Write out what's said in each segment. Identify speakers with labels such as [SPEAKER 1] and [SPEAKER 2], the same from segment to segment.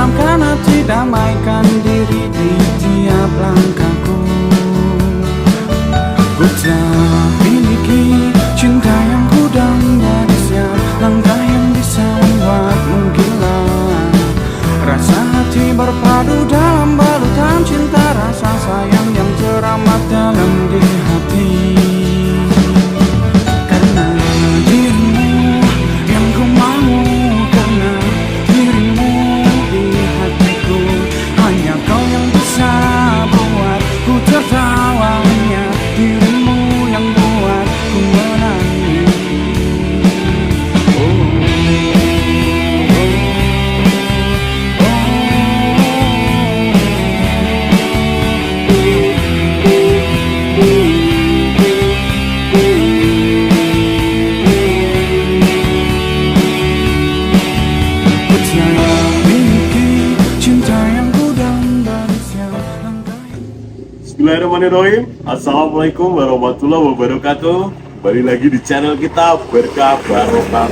[SPEAKER 1] tenangkan hati, damaikan diri di tiap langkahku. Ku telah miliki cinta yang ku damba di siap langkah yang bisa membuatmu gila. Rasa hati berpadu dalam balutan cinta, rasa sayang yang teramat dalam di hati. Karena dirimu yang ku mau, karena dirimu di hatiku. Hanya kau yang bisa buat ku tertawa, hanya dirimu yang buat ku menangis.
[SPEAKER 2] Bismillahirrahmanirrahim. Assalamualaikum warahmatullahi wabarakatuh. Kembali lagi di channel kita Berkah Barokah.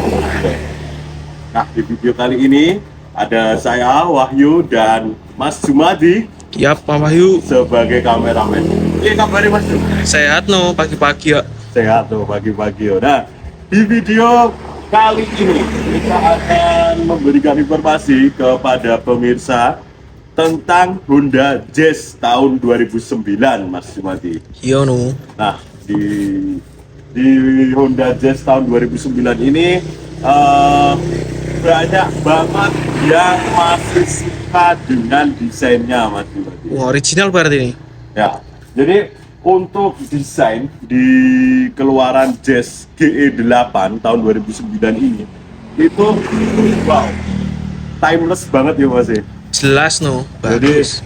[SPEAKER 2] Nah, di video kali ini ada saya Wahyu dan Mas Jumadi.
[SPEAKER 3] Ya, Pak Wahyu.
[SPEAKER 2] Sebagai kameramen. Ini kabarnya Mas Jum?
[SPEAKER 3] Sehat no pagi-pagi ya.
[SPEAKER 2] Sehat tuh pagi-pagi. Nah, di video kali ini kita akan memberikan informasi kepada pemirsa tentang Honda Jazz tahun 2009, Mas Jumadi.
[SPEAKER 3] Iya no.
[SPEAKER 2] Nah, di Honda Jazz tahun 2009 ini banyak banget yang masih suka dengan desainnya, Mas Jumadi.
[SPEAKER 3] Wah, original berarti ini.
[SPEAKER 2] Ya, jadi untuk desain di keluaran Jazz GE8 tahun 2009 ini itu wow, timeless banget ya Mas.
[SPEAKER 3] Jelas no.
[SPEAKER 2] Jadi
[SPEAKER 3] Bagus.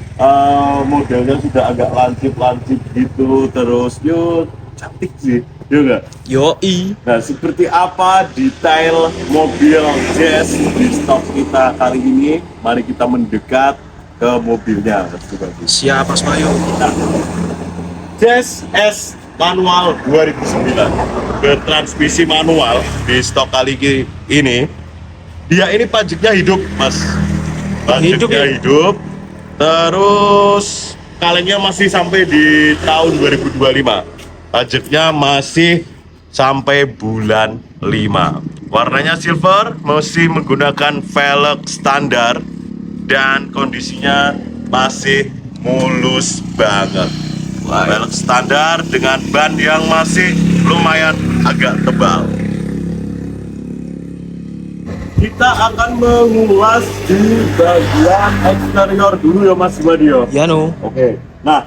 [SPEAKER 2] modelnya sudah agak lancip-lancip gitu, terus yo cantik sih, yo enggak?
[SPEAKER 3] Yoi.
[SPEAKER 2] Nah, seperti apa detail mobil Jazz di stok kita kali ini? Mari kita mendekat ke mobilnya, Mas Jumadi.
[SPEAKER 3] Siap Mas Wahyu.
[SPEAKER 2] Nah, Jazz S manual 2009 bertransmisi manual di stok kali ini. Dia ini pajaknya hidup, Mas.
[SPEAKER 3] Hidup
[SPEAKER 2] Pajaknya
[SPEAKER 3] ya?
[SPEAKER 2] hidup. Terus kalengnya masih sampai di tahun 2025. Pajaknya masih sampai bulan 5. Warnanya silver, masih menggunakan velg standar dan kondisinya masih mulus banget. Velg standar dengan ban yang masih lumayan agak tebal. Kita akan mengulas di bagian eksterior dulu ya Mas Badio.
[SPEAKER 3] Ya no.
[SPEAKER 2] Oke. Nah,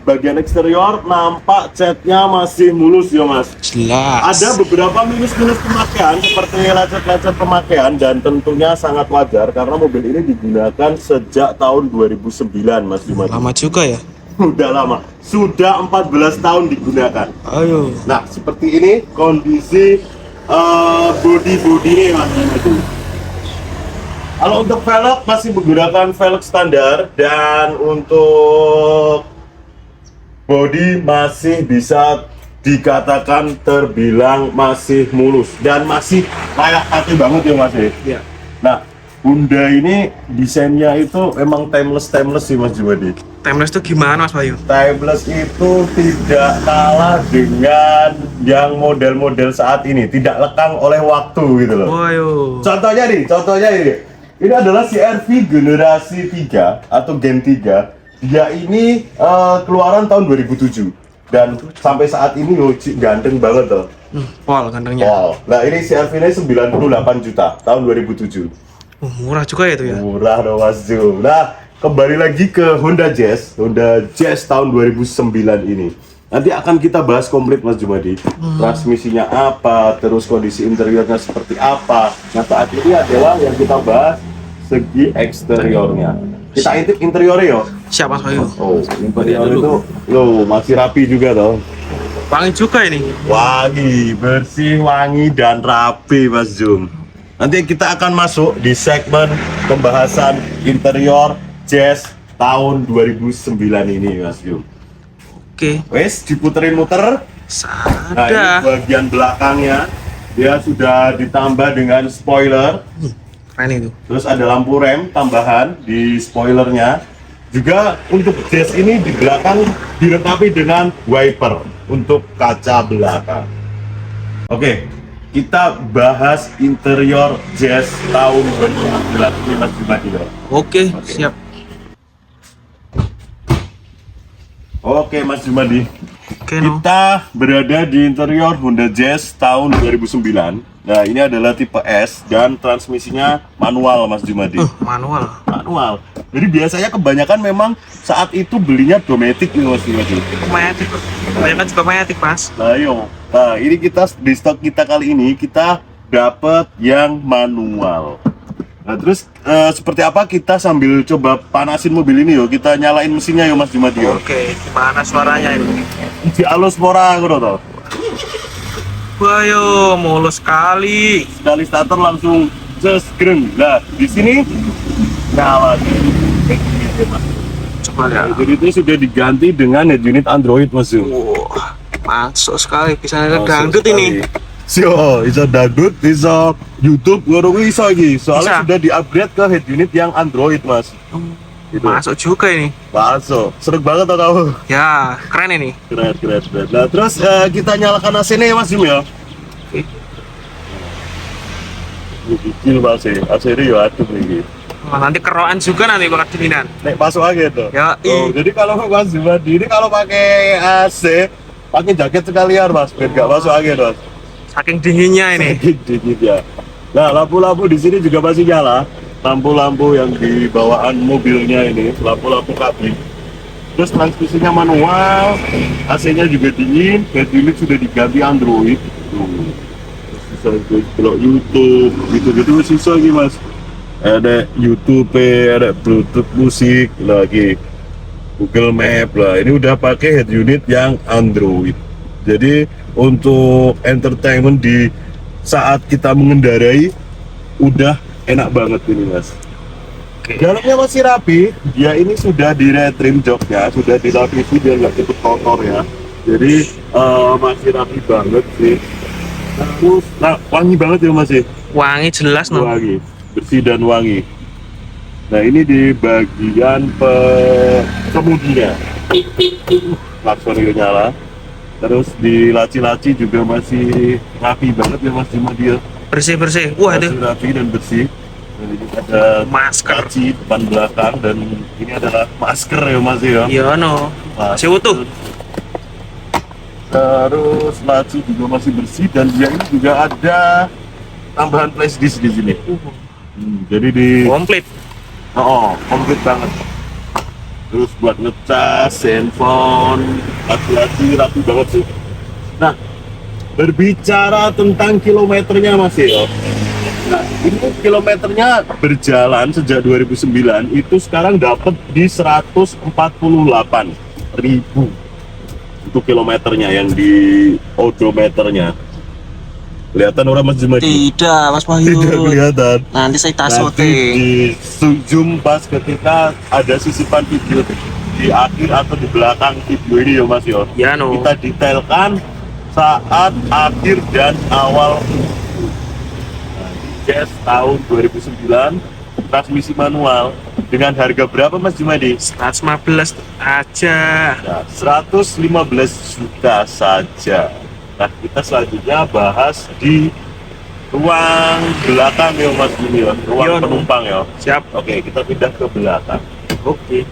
[SPEAKER 2] bagian eksterior nampak catnya masih mulus ya Mas.
[SPEAKER 3] Jelas.
[SPEAKER 2] Ada beberapa minus-minus pemakaian seperti lecet-lecet pemakaian dan tentunya sangat wajar karena mobil ini digunakan sejak tahun 2009 Mas Jumadi.
[SPEAKER 3] Lama juga ya.
[SPEAKER 2] Sudah lama, sudah 14 tahun digunakan.
[SPEAKER 3] Ayo.
[SPEAKER 2] Nah, seperti ini kondisi body-body Mas Jumadi. Kalau untuk velg masih menggunakan velg standar dan untuk body masih bisa dikatakan terbilang masih mulus dan masih layak pakai banget ya Mas.
[SPEAKER 3] Ya.
[SPEAKER 2] Nah, Honda ini desainnya itu emang timeless sih Mas Jumadi.
[SPEAKER 3] Timeless itu gimana Mas Wahyu?
[SPEAKER 2] Timeless itu tidak kalah dengan yang model-model saat ini, tidak lekang oleh waktu gitu loh.
[SPEAKER 3] Wayo.
[SPEAKER 2] Contohnya ini. Ini adalah CR-V generasi 3 atau Gen 3. Dia ini keluaran tahun 2007 dan sampai saat ini loh ganteng banget loh.
[SPEAKER 3] Pol gantengnya.
[SPEAKER 2] Wow. Nah, ini CR-V ini 98 juta tahun 2007.
[SPEAKER 3] Murah juga ya itu ya.
[SPEAKER 2] Murah dong Mas Jum. Nah, kembali lagi ke Honda Jazz tahun 2009 ini. Nanti akan kita bahas komplit Mas Jumadi. Transmisinya apa, terus kondisi interiornya seperti apa. Nah, saat ini adalah yang kita bahas segi eksteriornya. Kita intip interiornya yo.
[SPEAKER 3] Siap Mas Wahyu.
[SPEAKER 2] Oh, interior itu loh masih rapi juga toh.
[SPEAKER 3] Wangi juga ini.
[SPEAKER 2] Wangi, bersih, wangi dan rapi Mas Jum. Nanti kita akan masuk di segmen pembahasan interior Jazz tahun 2009 ini Mas Jum.
[SPEAKER 3] Oke.
[SPEAKER 2] Wes diputerin muter. Nah, ini
[SPEAKER 3] Sada.
[SPEAKER 2] bagian belakangnya dia sudah ditambah dengan spoiler.
[SPEAKER 3] Keren itu.
[SPEAKER 2] Terus ada lampu rem tambahan di spoilernya. Juga untuk Jazz ini di belakang dilengkapi dengan wiper untuk kaca belakang. Oke, kita bahas interior Jazz tahun 2019 ini Mas Jumadi.
[SPEAKER 3] Oke, siap.
[SPEAKER 2] Oke Mas Jumadi,
[SPEAKER 3] Oke, no.
[SPEAKER 2] kita berada di interior Honda Jazz tahun 2009. Nah, ini adalah tipe S dan transmisinya manual Mas Jumadi.
[SPEAKER 3] Manual.
[SPEAKER 2] Manual. Jadi biasanya kebanyakan memang saat itu belinya Dometic nih Mas Jumadi.
[SPEAKER 3] Matic. Kebanyakan juga Matic, Mas.
[SPEAKER 2] Nah, ini kita di stok kita kali ini kita dapat yang manual. Nah, terus seperti apa kita sambil coba panasin mobil ini yo. Kita nyalain mesinnya yo Mas Jumadi yo.
[SPEAKER 3] Oke, gimana suaranya ini?
[SPEAKER 2] Di alus pora ngono to.
[SPEAKER 3] Wah, yo, mulus sekali.
[SPEAKER 2] Sekali starter langsung just greng. Nah, di sini nyala.
[SPEAKER 3] Coba lihat.
[SPEAKER 2] Jadi itu sudah diganti dengan head unit Android Mas Jum.
[SPEAKER 3] Wah, masuk sekali. Bisa ada dangdut ini.
[SPEAKER 2] Sio, iso dangdut, iso YouTube, ngono kuwi iso iki. Soalnya
[SPEAKER 3] Bisa.
[SPEAKER 2] sudah di-upgrade ke head unit yang Android, Mas. Gitu.
[SPEAKER 3] Masuk juga ini.
[SPEAKER 2] Masuk. Seru banget tau kamu.
[SPEAKER 3] Ya, keren ini.
[SPEAKER 2] Keren. Nah, terus kita nyalakan AC-nya ya, Mas Jum ya.
[SPEAKER 3] Oke.
[SPEAKER 2] Kecil Mas, AC-nya ya aduh iki.
[SPEAKER 3] Wah, nanti keroan juga nanti bakal dinginan.
[SPEAKER 2] Nek masuk angin tuh.
[SPEAKER 3] Ya,
[SPEAKER 2] Oh, jadi kalau Mas Jum ini kalau pakai AC, pakai jaket sekalian, Mas, biar nggak masuk angin, Mas.
[SPEAKER 3] Saking dinginnya ini.
[SPEAKER 2] Dikit ya. Nah, lampu-lampu di sini juga masih nyala. Lampu-lampu yang di bawaan mobilnya ini, lampu-lampu kabin. Terus transmisinya manual, AC-nya juga dingin, head unit sudah diganti Android. Terus bisa belok YouTube, gitu-gitu susah lagi Mas. Ada YouTube, ada Bluetooth musik, lagi Google Map lah. Ini udah pakai head unit yang Android. Jadi untuk entertainment di saat kita mengendarai udah enak banget ini Mas.
[SPEAKER 3] Oke.
[SPEAKER 2] Dalamnya masih rapi, dia ini sudah di retrim joknya, sudah dilapisi biar nggak cepet kotor ya. Jadi masih rapi banget sih. Terus wangi banget ya Mas ya.
[SPEAKER 3] Wangi jelas, no.
[SPEAKER 2] Wangi, bersih dan wangi. Nah ini di bagian kemudinya, klakson itu nyala. Terus di laci-laci juga masih rapi banget ya Mas Jumadia.
[SPEAKER 3] Bersih-bersih. Wah,
[SPEAKER 2] Masih
[SPEAKER 3] itu
[SPEAKER 2] rapi dan bersih. Dan ini ada
[SPEAKER 3] masker.
[SPEAKER 2] laci depan belakang dan ini adalah masker ya Mas ya.
[SPEAKER 3] Iya, no. Masih utuh.
[SPEAKER 2] Terus laci juga masih bersih dan dia ini juga ada tambahan flash disk di sini. Jadi di
[SPEAKER 3] Komplit.
[SPEAKER 2] komplit banget. Terus buat ngecas, handphone, laki-laki rapi banget sih. Nah, berbicara tentang kilometernya Mas ya. Nah, ini kilometernya berjalan sejak 2009 itu sekarang dapat di 148.000 untuk kilometernya yang di odometernya. Kelihatan orang Mas Jumadi?
[SPEAKER 3] Tidak, Mas Wahyu.
[SPEAKER 2] Tidak kelihatan.
[SPEAKER 3] Nanti saya
[SPEAKER 2] Nanti
[SPEAKER 3] tasoting.
[SPEAKER 2] di zoom pas ketika ada sisipan video di akhir atau di belakang video ini ya Mas yo.
[SPEAKER 3] Ya, no.
[SPEAKER 2] Kita detailkan saat akhir dan awal. Nah, Jazz tahun 2009 transmisi manual dengan harga berapa Mas Jumadi?
[SPEAKER 3] 115 aja.
[SPEAKER 2] Nah, 115 juta saja. Nah, kita selanjutnya bahas di ruang belakang ya Mas Juni ya, ruang
[SPEAKER 3] Iya,
[SPEAKER 2] penumpang ya.
[SPEAKER 3] Siap.
[SPEAKER 2] Oke, kita pindah ke belakang.
[SPEAKER 3] Oke.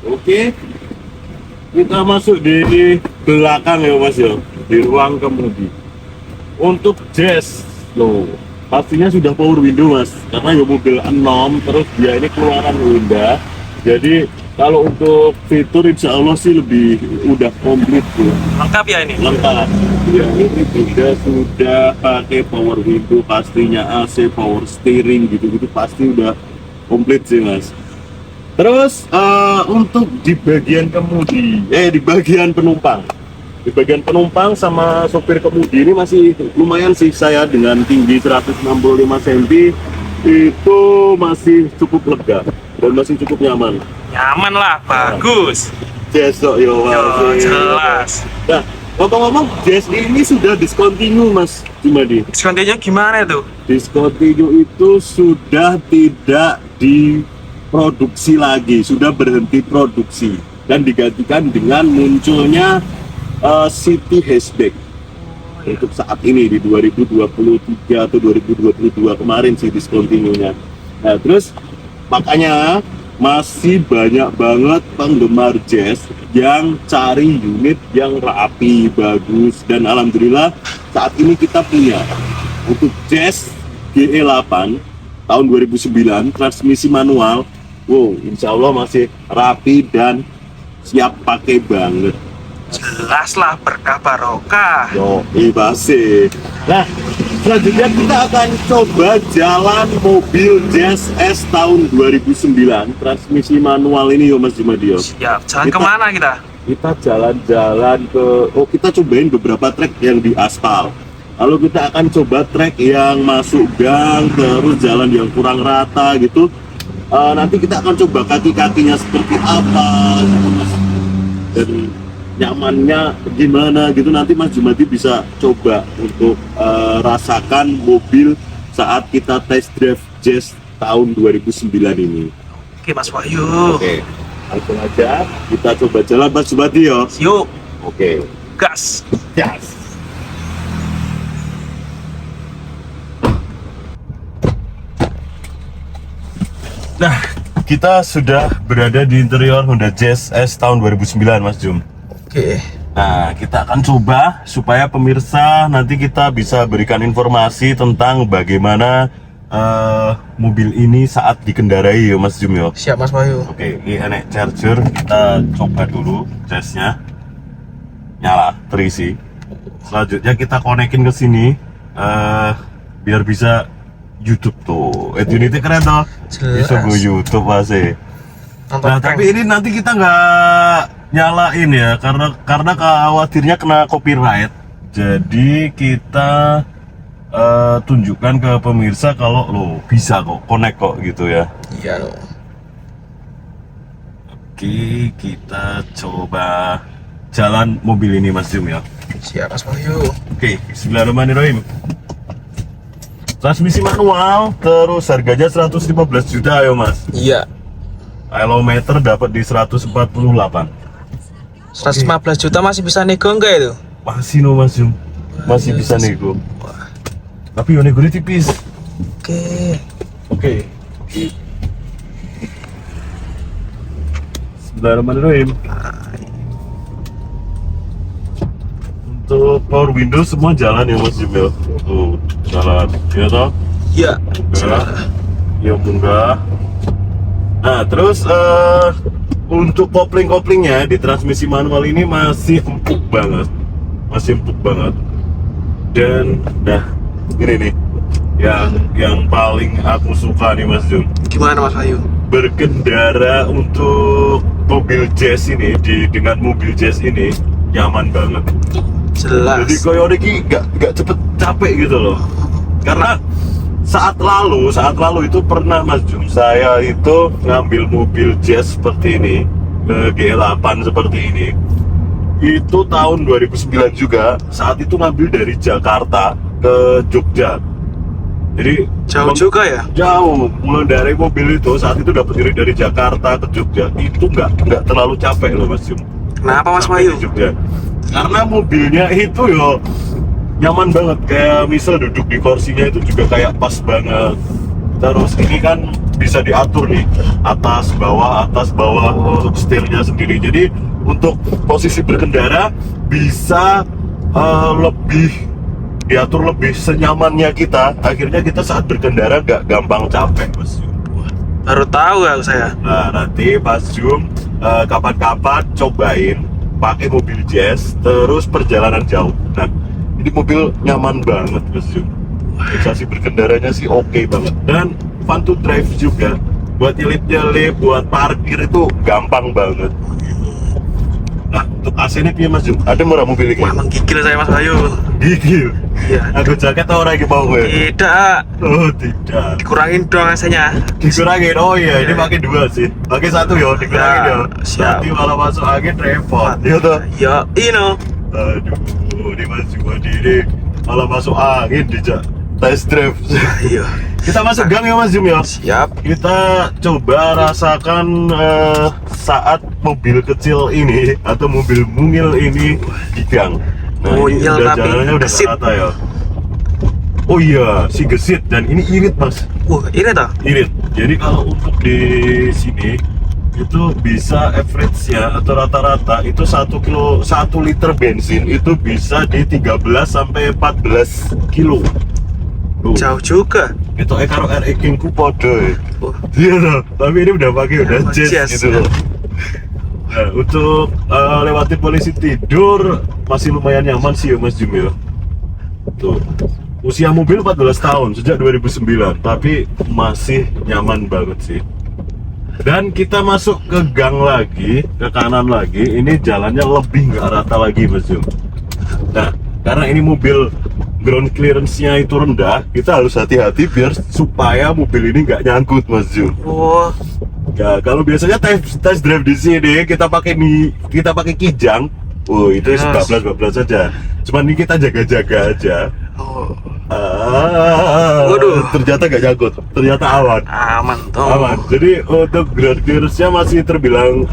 [SPEAKER 2] Oke, kita masuk di belakang ya Mas ya, di ruang kemudi. Untuk Jazz, loh, pastinya sudah power window Mas, karena ya mobil 6, terus dia ini keluaran Honda. Jadi kalau untuk fitur insya Allah sih lebih udah komplit tuh.
[SPEAKER 3] Lengkap ya ini?
[SPEAKER 2] Lengkap. Ya ini juga sudah pakai power window, pastinya AC, power steering gitu-gitu pasti udah komplit sih Mas. Terus untuk di bagian kemudi, di bagian penumpang, di bagian penumpang sama sopir kemudi ini masih lumayan sih, saya dengan tinggi 165 cm itu masih cukup lega dan masih cukup nyaman.
[SPEAKER 3] Nyaman lah, bagus.
[SPEAKER 2] Besok yo,
[SPEAKER 3] Yo, jelas.
[SPEAKER 2] Nah, Ngomong-ngomong, Jazz ini sudah discontinue Mas Jumadi.
[SPEAKER 3] Diskonnya gimana itu?
[SPEAKER 2] Discontinue itu sudah tidak diproduksi lagi, sudah berhenti produksi dan digantikan dengan munculnya City Hatchback untuk saat ini di 2023 atau 2022 kemarin sih discontinue-nya. Nah, terus makanya masih banyak banget penggemar Jazz yang cari unit yang rapi, bagus, dan alhamdulillah saat ini kita punya untuk Jazz GE8 tahun 2009 transmisi manual. Wow, insya Allah masih rapi dan siap pakai banget.
[SPEAKER 3] Jelas lah berkah barokah.
[SPEAKER 2] Yo, ibase. Nah, selanjutnya kita akan coba jalan mobil Jazz S tahun 2009 transmisi manual ini yo Mas Jumadio.
[SPEAKER 3] Siap. Jalan kemana kita?
[SPEAKER 2] Kita jalan-jalan ke, kita cobain beberapa trek yang di aspal. Lalu kita akan coba trek yang masuk gang, terus jalan yang kurang rata gitu. Nanti kita akan coba kaki-kakinya seperti apa gitu, Mas. Dan nyamannya gimana gitu, nanti Mas Jumadi bisa coba untuk rasakan mobil saat kita test drive Jazz tahun 2009 ini.
[SPEAKER 3] Oke Mas Wahyu.
[SPEAKER 2] Oke, langsung aja kita coba jalan Mas Jumadi yo.
[SPEAKER 3] Yuk,
[SPEAKER 2] Oke,
[SPEAKER 3] gas.
[SPEAKER 2] gas. Nah, kita sudah berada di interior Honda Jazz S tahun 2009 Mas Jum.
[SPEAKER 3] Oke.
[SPEAKER 2] Nah, kita akan coba supaya pemirsa nanti kita bisa berikan informasi tentang bagaimana mobil ini saat dikendarai ya Mas Jum ya.
[SPEAKER 3] Siap Mas Wahyu.
[SPEAKER 2] Oke, ini enek charger, kita coba dulu Jazznya. Nyala, terisi. Selanjutnya kita konekin ke sini biar bisa YouTube tuh. Unity keren toh. Bisa go YouTube masih. Nah, tapi ini nanti kita nggak nyalain ya karena khawatirnya kena copyright. Jadi kita tunjukkan ke pemirsa kalau lo bisa kok connect kok gitu ya.
[SPEAKER 3] Iya loh.
[SPEAKER 2] Oke, kita coba jalan mobil ini Mas Jum ya.
[SPEAKER 3] Siap Mas Wahyu.
[SPEAKER 2] Oke, bismillahirrahmanirrahim. Transmisi manual, terus harganya 115 juta ya Mas.
[SPEAKER 3] Iya.
[SPEAKER 2] Kilometer dapat di 148.
[SPEAKER 3] 115 juta masih bisa nego enggak itu?
[SPEAKER 2] Masih no Mas Jum, masih bisa nego. Tapi yo nego tipis. Oke. Bismillahirrahmanirrahim. Untuk power window semua jalan ya Mas Jum ya. Tuh, jalan. Ya toh?
[SPEAKER 3] Iya.
[SPEAKER 2] Munggah. Ya munggah. Nah, terus untuk kopling-koplingnya di transmisi manual ini masih empuk banget. Dan nah, ini nih yang paling aku suka nih Mas Jun.
[SPEAKER 3] Gimana Mas Wahyu?
[SPEAKER 2] Berkendara untuk mobil Jazz ini dengan mobil Jazz ini nyaman banget.
[SPEAKER 3] Jelas.
[SPEAKER 2] Jadi koyo iki gak cepet capek gitu loh. Karena saat lalu itu pernah Mas Jum, saya itu ngambil mobil Jazz seperti ini, GE8 seperti ini. Itu tahun 2009 juga, saat itu ngambil dari Jakarta ke Jogja. Jadi
[SPEAKER 3] Jauh juga ya?
[SPEAKER 2] Jauh, mulai dari mobil itu saat itu dapat dari Jakarta ke Jogja itu nggak terlalu capek loh Mas Jum.
[SPEAKER 3] Kenapa Mas
[SPEAKER 2] Sampai
[SPEAKER 3] Wahyu?
[SPEAKER 2] di Jogja. Karena mobilnya itu yo nyaman banget, kayak misal duduk di kursinya itu juga kayak pas banget. Terus ini kan bisa diatur nih atas bawah untuk setirnya sendiri. Jadi untuk posisi berkendara bisa lebih diatur lebih senyamannya kita. Akhirnya kita saat berkendara gak gampang capek Mas Jum.
[SPEAKER 3] Baru tahu ya saya.
[SPEAKER 2] Nah nanti Mas Jum kapan-kapan cobain pakai mobil Jazz terus perjalanan jauh. Nah ini mobil nyaman banget Mas Jum. Sensasi berkendaranya sih oke banget dan fun to drive juga. Buat nyelip-nyelip, buat parkir itu gampang banget. Nah untuk AC ini piye Mas Jum? Ada murah mobil ini?
[SPEAKER 3] Wah, menggigil saya Mas Wahyu.
[SPEAKER 2] Gigil.
[SPEAKER 3] Iya.
[SPEAKER 2] Aku jaket orang yang mau gue.
[SPEAKER 3] Tidak.
[SPEAKER 2] Oh tidak.
[SPEAKER 3] Dikurangin dong AC-nya.
[SPEAKER 2] Dikurangin. Oh iya, ini pakai dua sih. Pakai satu yo, dikurangin yo.
[SPEAKER 3] Siap.
[SPEAKER 2] Nanti malah masuk angin repot. Iya tuh.
[SPEAKER 3] Ya,
[SPEAKER 2] Aduh, ini Mas Jumadi ini malah masuk angin dijak test drive.
[SPEAKER 3] Iya.
[SPEAKER 2] Kita masuk gang ya Mas Jum ya.
[SPEAKER 3] Siap.
[SPEAKER 2] Kita coba rasakan saat mobil kecil ini atau mobil mungil ini di gang. Ini
[SPEAKER 3] Mungil
[SPEAKER 2] udah
[SPEAKER 3] tapi
[SPEAKER 2] jalannya udah
[SPEAKER 3] gesit.
[SPEAKER 2] rata ya. Oh iya, si gesit dan ini irit Mas.
[SPEAKER 3] Ini toh.
[SPEAKER 2] Irit. Jadi kalau untuk di sini itu bisa average-nya atau rata-rata itu 1 liter bensin itu bisa di 13 sampai 14 kilo. Tuh.
[SPEAKER 3] Jauh juga.
[SPEAKER 2] Itu karo RX King ku podo.
[SPEAKER 3] Wah.
[SPEAKER 2] Iya loh, tapi ini udah pakai udah
[SPEAKER 3] Ya,
[SPEAKER 2] jazz
[SPEAKER 3] jazz,
[SPEAKER 2] gitu
[SPEAKER 3] ya.
[SPEAKER 2] loh. Nah, untuk lewatin polisi tidur masih lumayan nyaman sih ya Mas Jum ya. Tuh. Usia mobil 14 tahun sejak 2009, tapi masih nyaman banget sih. Dan kita masuk ke gang lagi, ke kanan lagi, ini jalannya lebih nggak rata lagi Mas Jum. Nah, karena ini mobil ground clearance-nya itu rendah, kita harus hati-hati biar supaya mobil ini nggak nyangkut Mas Jum.
[SPEAKER 3] Wah.
[SPEAKER 2] Ya, kalau biasanya test drive di sini kita pakai kijang. Oh, itu
[SPEAKER 3] Yes.
[SPEAKER 2] bablas saja. Cuman ini kita jaga-jaga aja.
[SPEAKER 3] Oh.
[SPEAKER 2] Waduh, ternyata nggak nyangkut. Ternyata aman.
[SPEAKER 3] Aman toh.
[SPEAKER 2] Aman. Jadi untuk ground clearance-nya masih terbilang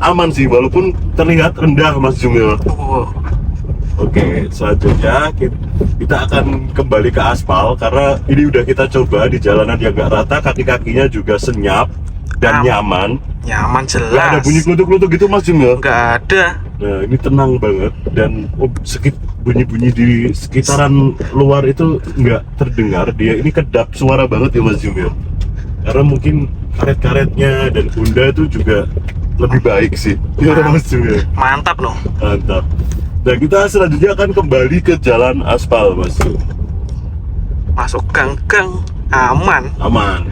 [SPEAKER 2] aman sih, walaupun terlihat rendah Mas Jumil.
[SPEAKER 3] Oh.
[SPEAKER 2] Oke, selanjutnya kita akan kembali ke aspal karena ini udah kita coba di jalanan yang nggak rata, kaki-kakinya juga senyap dan nyaman.
[SPEAKER 3] Nyaman
[SPEAKER 2] Nggak
[SPEAKER 3] jelas.
[SPEAKER 2] ada bunyi klutuk-klutuk gitu Mas Jumil.
[SPEAKER 3] Nggak ada.
[SPEAKER 2] Nah, ini tenang banget dan bunyi-bunyi di sekitaran luar itu nggak terdengar. Dia ini kedap suara banget ya Mas Jumil. Karena mungkin karet-karetnya dan Honda itu juga lebih baik sih. Ya Mas Jumil.
[SPEAKER 3] Mantap loh.
[SPEAKER 2] Mantap. Nah, kita selanjutnya akan kembali ke jalan aspal Mas Jum.
[SPEAKER 3] Masuk gang-gang aman.
[SPEAKER 2] Aman.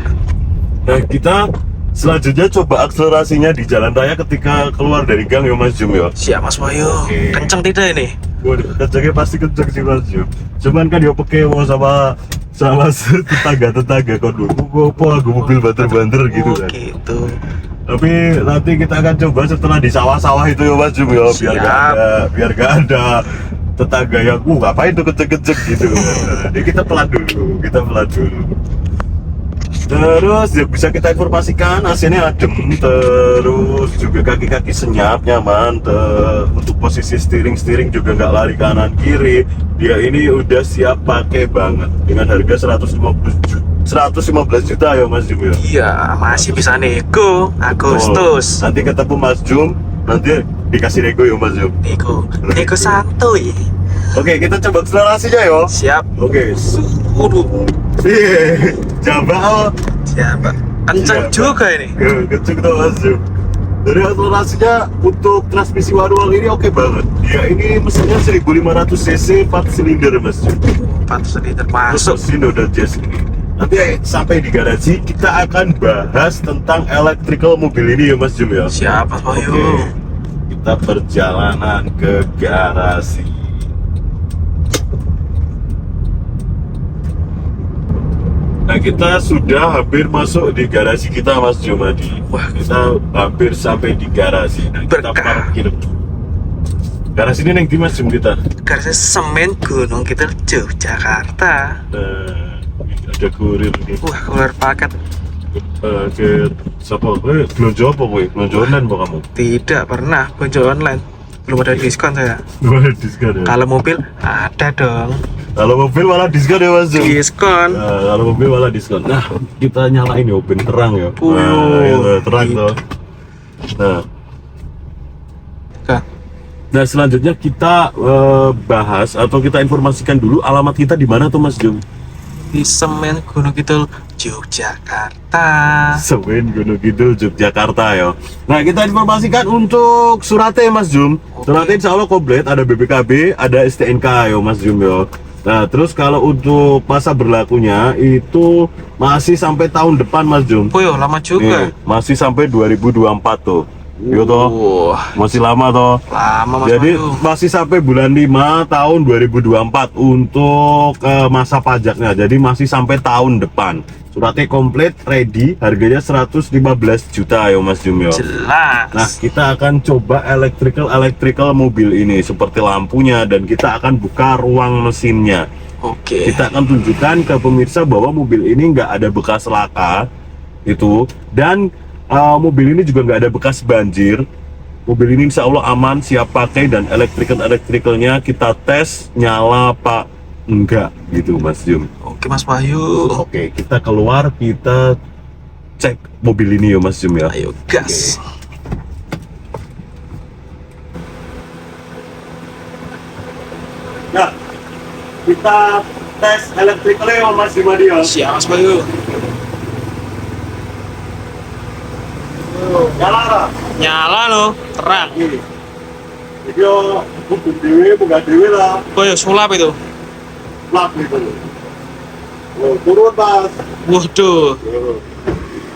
[SPEAKER 2] Nah, kita selanjutnya coba akselerasinya di jalan raya ketika keluar dari gang ya Mas Jum ya.
[SPEAKER 3] Siap Mas Wahyu.
[SPEAKER 2] Oke.
[SPEAKER 3] Kenceng tidak ini?
[SPEAKER 2] Waduh, kencengnya pasti kenceng sih Mas Jum. Cuman kan dia pekewo sama tetangga-tetangga kan dulu. Aku mobil banter-banter gitu
[SPEAKER 3] Oh,
[SPEAKER 2] kan.
[SPEAKER 3] gitu.
[SPEAKER 2] Tapi nanti kita akan coba setelah di sawah-sawah itu ya Mas Jum ya, biar gak ada tetangga yang ngapain tuh kenceng-kenceng gitu. Nah, jadi kita pelan dulu. Terus yang bisa kita informasikan AC-nya adem, terus juga kaki-kaki senyap, nyaman. Untuk posisi steering juga nggak lari kanan kiri. Dia ini udah siap pakai banget dengan harga 115 juta ya Mas Jum ya.
[SPEAKER 3] Iya, masih bisa nego. Agustus.
[SPEAKER 2] Nanti ketemu Mas Jum, nanti dikasih nego ya Mas Jum.
[SPEAKER 3] Nego santuy.
[SPEAKER 2] Oke, kita coba akselerasinya ya.
[SPEAKER 3] Siap.
[SPEAKER 2] Oke.
[SPEAKER 3] Waduh.
[SPEAKER 2] Iya, jambal.
[SPEAKER 3] Siap. Kenceng
[SPEAKER 2] Siap.
[SPEAKER 3] juga ini.
[SPEAKER 2] Kenceng tuh Mas Jum. Dari akselerasinya untuk transmisi manual ini oke banget. Dia ini mesinnya 1500 cc 4 silinder Mas Jum.
[SPEAKER 3] 4 liter
[SPEAKER 2] Terus
[SPEAKER 3] masuk.
[SPEAKER 2] mesin udah jazz ini. Nanti sampai di garasi kita akan bahas tentang electrical mobil ini ya Mas Jum ya.
[SPEAKER 3] Siap Mas Wahyu.
[SPEAKER 2] Oke. Kita perjalanan ke garasi. Nah, kita sudah hampir masuk di garasi kita Mas Jumadi.
[SPEAKER 3] Wah,
[SPEAKER 2] kita hampir sampai di garasi. Nah, kita
[SPEAKER 3] Berkah.
[SPEAKER 2] parkir. Garasi ini neng di Mas Jum kita.
[SPEAKER 3] Garasi semen Gunung Kidul Jakarta.
[SPEAKER 2] Nah, ada kurir nih.
[SPEAKER 3] Wah, keluar paket.
[SPEAKER 2] Ke siapa? Belanja apa gue? Belanja online apa kamu?
[SPEAKER 3] Tidak pernah belanja online. Belum ada diskon saya.
[SPEAKER 2] Gue diskon ya.
[SPEAKER 3] Kalau mobil ada dong.
[SPEAKER 2] Kalau mobil malah diskon ya Mas Jum.
[SPEAKER 3] Diskon.
[SPEAKER 2] Nah, kalau mobil malah diskon. Nah, kita nyalain ya, ben terang ya.
[SPEAKER 3] Oh,
[SPEAKER 2] Nah, itu terang
[SPEAKER 3] gitu.
[SPEAKER 2] tuh. Nah,
[SPEAKER 3] Kak,
[SPEAKER 2] nah selanjutnya kita bahas atau kita informasikan dulu alamat kita di mana tuh Mas Jum?
[SPEAKER 3] di semen Gunung Kidul Yogyakarta.
[SPEAKER 2] Semen Gunung Kidul Yogyakarta ya. Nah, kita informasikan untuk suratnya Mas Jum. Suratnya insya Allah komplit, ada BPKB, ada STNK ya Mas Jum ya. Nah, terus kalau untuk masa berlakunya itu masih sampai tahun depan Mas Jum.
[SPEAKER 3] Oh yo, lama juga.
[SPEAKER 2] Masih sampai 2024 tuh. Yo toh, masih lama toh.
[SPEAKER 3] Lama Mas
[SPEAKER 2] Jadi
[SPEAKER 3] Bayu.
[SPEAKER 2] masih sampai bulan 5 tahun 2024 untuk masa pajaknya. Jadi masih sampai tahun depan. Suratnya komplit, ready, harganya 115 juta ya Mas Jum yo.
[SPEAKER 3] Jelas.
[SPEAKER 2] Nah, kita akan coba electrical mobil ini seperti lampunya dan kita akan buka ruang mesinnya.
[SPEAKER 3] Oke.
[SPEAKER 2] Kita akan tunjukkan ke pemirsa bahwa mobil ini nggak ada bekas laka itu, dan mobil ini juga nggak ada bekas banjir. Mobil ini insya Allah aman, siap pakai, dan electricalnya kita tes nyala apa enggak gitu Mas Jum.
[SPEAKER 3] Oke Mas Bayu.
[SPEAKER 2] Oke, kita keluar, kita cek mobil ini ya Mas Jum ya.
[SPEAKER 3] Ayo gas.
[SPEAKER 2] Nah, kita tes electricalnya ya Mas Jumadi ya.
[SPEAKER 3] Siap Mas Bayu.
[SPEAKER 2] Nyala Ra?
[SPEAKER 3] Nyala loh, terang.
[SPEAKER 2] Video bukan dewe, bukan dewe lah.
[SPEAKER 3] Oh ya sulap itu.
[SPEAKER 2] Lap gitu. Oh, turun Mas.
[SPEAKER 3] Waduh.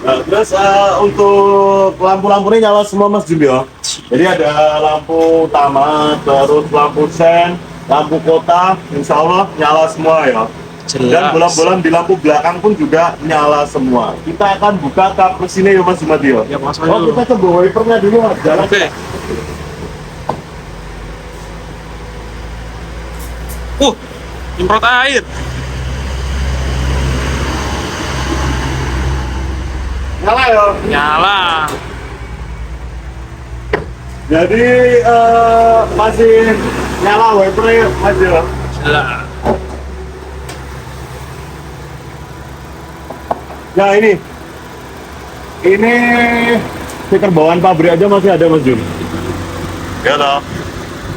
[SPEAKER 2] Nah, terus untuk lampu-lampunya nyala semua Mas Jum ya. Jadi ada lampu utama, terus lampu sen, lampu kota, insya Allah nyala semua ya. Dan
[SPEAKER 3] Jelas.
[SPEAKER 2] bolam-bolam di lampu belakang pun juga nyala semua. Kita akan buka kap mesinnya ya Mas Jumadi ya.
[SPEAKER 3] Ya Mas
[SPEAKER 2] Oh,
[SPEAKER 3] Bayu.
[SPEAKER 2] kita coba wipernya dulu Mas. Jalan.
[SPEAKER 3] Oke. Nyemprot air.
[SPEAKER 2] Nyala ya.
[SPEAKER 3] Nyala.
[SPEAKER 2] Jadi masih nyala wipernya Mas ya.
[SPEAKER 3] Jelas.
[SPEAKER 2] Nah ini stiker bawaan pabrik aja masih ada Mas Jun. Ya toh.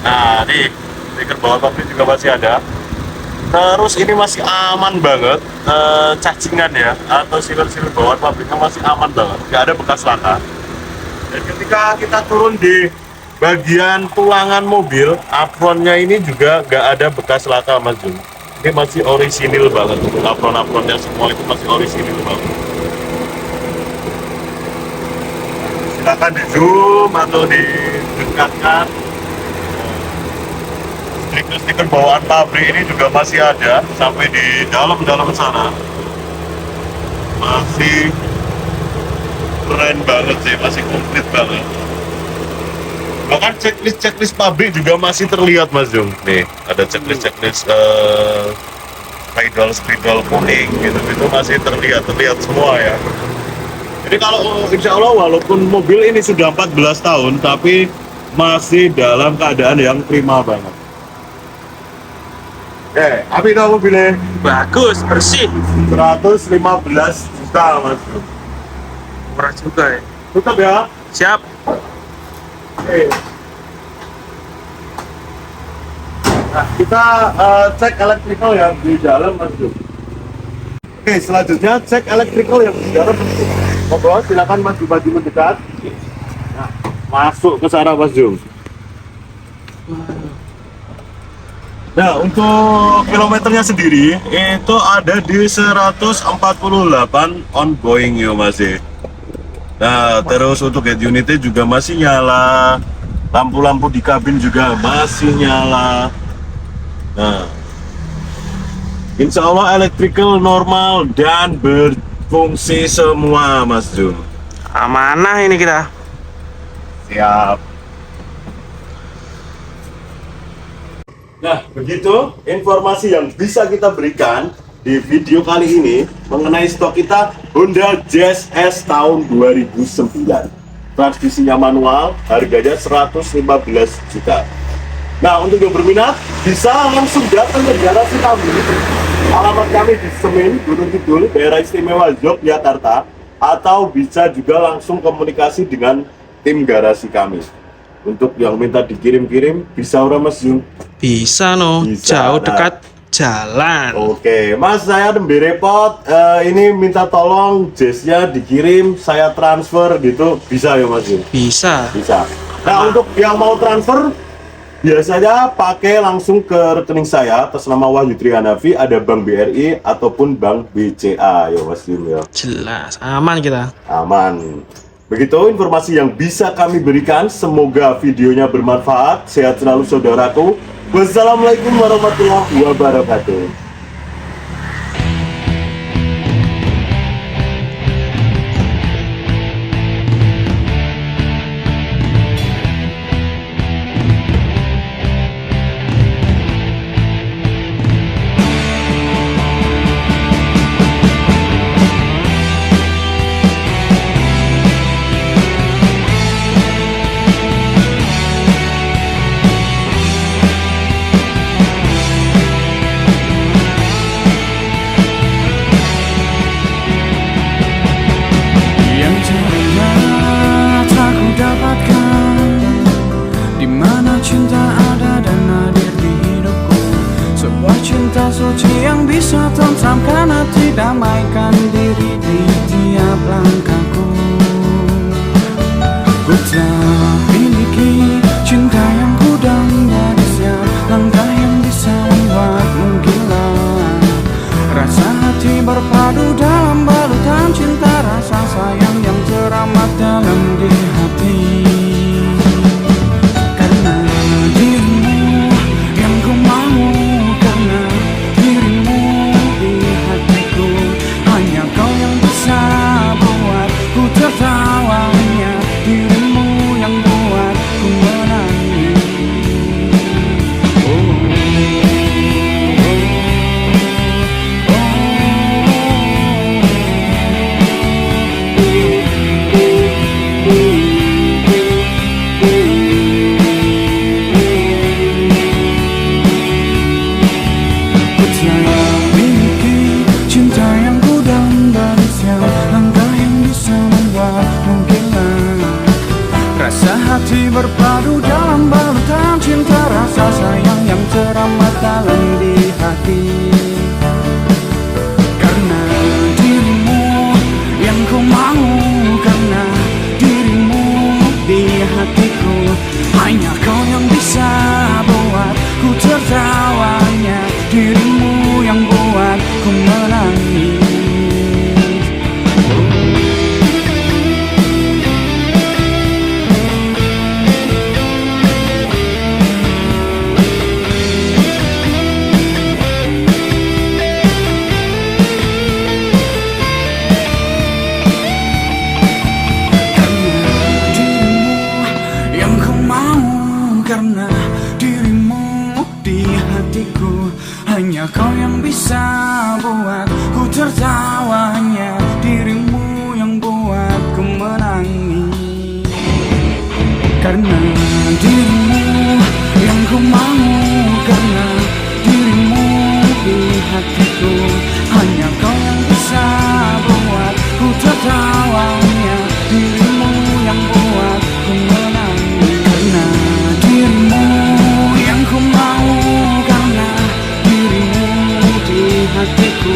[SPEAKER 2] Nah ini stiker bawaan pabrik juga masih ada. Terus ini masih aman banget, cacingan ya, atau siler-siler bawaan pabriknya masih aman banget, nggak ada bekas laka. Dan ketika kita turun di bagian tulangan mobil, apronnya ini juga nggak ada bekas laka Mas Jun. Ini masih orisinil banget, untuk apron-apronnya semua itu masih orisinil banget. Silakan di zoom atau didekatkan. Stiker bawaan pabrik ini juga masih ada sampai di dalam sana. Masih keren banget sih, masih komplit banget. Bahkan checklist pabrik juga masih terlihat Mas Jung. Nih ada checklist spidol kuning gitu masih terlihat semua ya. Jadi kalau insya Allah walaupun mobil ini sudah 14 tahun tapi masih dalam keadaan yang prima banget. Apa itu mobilnya?
[SPEAKER 3] Bagus, bersih.
[SPEAKER 2] 115 juta Mas.
[SPEAKER 3] Murah juga ya.
[SPEAKER 2] Tutup ya.
[SPEAKER 3] Siap.
[SPEAKER 2] Nah, kita cek electrical yang di dalam Mas Jum. Oke, selanjutnya cek electrical yang di dalam. Ngobrol, silakan Mas Bupati mendekat. Nah, masuk ke sana Mas Jum. Nah, untuk kilometernya sendiri itu ada di 148 ongoing ya Mas. Nah, terus untuk head unitnya juga masih nyala, lampu-lampu di kabin juga masih nyala. Nah, insya Allah electrical normal dan berfungsi semua Mas Jun.
[SPEAKER 3] Amanah ini kita.
[SPEAKER 2] Siap. Nah, begitu informasi yang bisa kita berikan di video kali ini mengenai stok kita Honda Jazz S tahun 2009. Transmisinya manual, harganya 115 juta. Nah, untuk yang berminat bisa langsung datang ke garasi kami. Alamat kami di Semin, Gunung Kidul, daerah istimewa Yogyakarta, atau bisa juga langsung komunikasi dengan tim garasi kami. Untuk yang minta dikirim-kirim bisa ora Mas Jung?
[SPEAKER 3] Bisa no.
[SPEAKER 2] Bisa,
[SPEAKER 3] Jauh
[SPEAKER 2] nah.
[SPEAKER 3] dekat jalan.
[SPEAKER 2] Oke, Mas, saya nembe repot. Ini minta tolong jazznya dikirim, saya transfer gitu, bisa ya Mas Jung?
[SPEAKER 3] Bisa.
[SPEAKER 2] Bisa. Nah, untuk yang mau transfer biasanya pakai langsung ke rekening saya atas nama Wahyu Trihanafi, ada Bank BRI ataupun Bank BCA ya Mas Jum ya.
[SPEAKER 3] Jelas. Aman kita.
[SPEAKER 2] Aman. Begitu informasi yang bisa kami berikan. Semoga videonya bermanfaat. Sehat selalu saudaraku. Wassalamualaikum warahmatullahi wabarakatuh.
[SPEAKER 1] Cinta suci yang bisa tentramkan hati, damaikan diri di tiap langkahku. Ku telah miliki cinta yang ku dan siap langkah yang bisa membuatmu gila. Rasa hati berpadu dalam balutan cinta, rasa sayang yang teramat dalam di hati. Karena dirimu yang ku mau, tertawanya dirimu yang buat ku menangis. Ku telah miliki cinta yang ku dan siap langkah yang bisa menggila. Rasa hati berpadu dalam balutan cinta, rasa sayang yang teramat dalam di hati. Karena dirimu yang ku mau, karena dirimu di hatiku, hanya kau yang bisa buat ku tertawanya, dirimu yang buat ku menangis. Karena dirimu di hatiku, hanya kau yang bisa buat ku tertawanya, dirimu yang buat ku menangis. Karena dirimu yang ku mau, karena dirimu di hatiku, hanya kau yang bisa buat ku tertawanya, dirimu yang buat ku menangis. Karena dirimu yang ku mau, karena dirimu di hatiku,